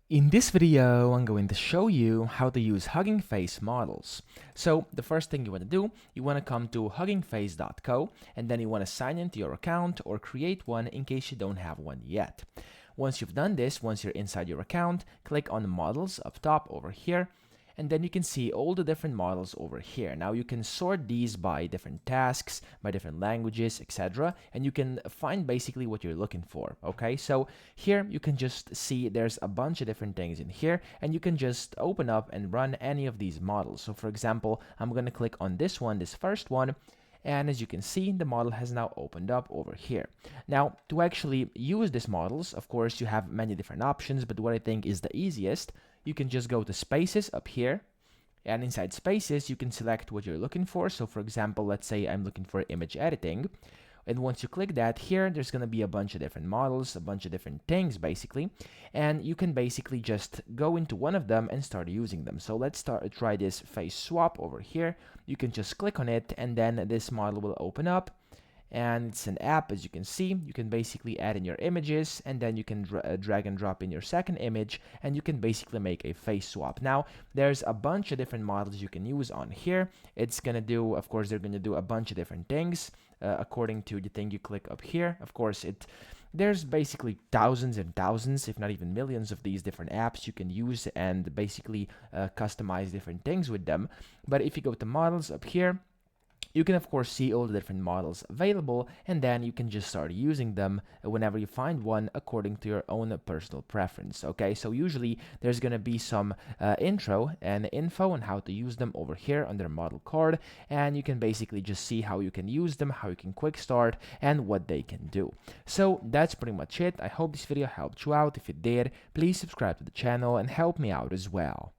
In this video, I'm going to show you how to use Hugging Face models. So the first thing you want to do, you want to come to huggingface.co and then you want to sign into your account or create one in case you don't have one yet. Once you've done this, once you're inside your account, click on the models up top over here, and then you can see all the different models over here. Now you can sort these by different tasks, by different languages, etc. And you can find basically what you're looking for, okay? So here you can just see there's a bunch of different things in here, and you can just open up and run any of these models. So for example, I'm gonna click on this one, this first one, and as you can see, the model has now opened up over here. Now, to actually use these models, of course, you have many different options, but what I think is the easiest, you can just go to Spaces up here, and inside Spaces, you can select what you're looking for. So for example, let's say I'm looking for image editing. And once you click that here, there's going to be a bunch of different models, a bunch of different things basically, and you can basically just go into one of them and start using them. So let's try this face swap over here. You can just click on it and then this model will open up, and it's an app. As you can see, you can basically add in your images, and then you can drag and drop in your second image, and you can basically make a face swap. Now there's a bunch of different models you can use on here. It's gonna do, of course, they're gonna do a bunch of different things according to the thing you click up here. Of course, there's basically thousands and thousands, if not even millions, of these different apps you can use and basically customize different things with them. But if you go to models up here, you can of course see all the different models available, and then you can just start using them whenever you find one according to your own personal preference. Okay, so usually there's gonna be some intro and info on how to use them over here under model card, and you can basically just see how you can use them, how you can quick start, and what they can do. So that's pretty much it. I hope this video helped you out. If it did, please subscribe to the channel and help me out as well.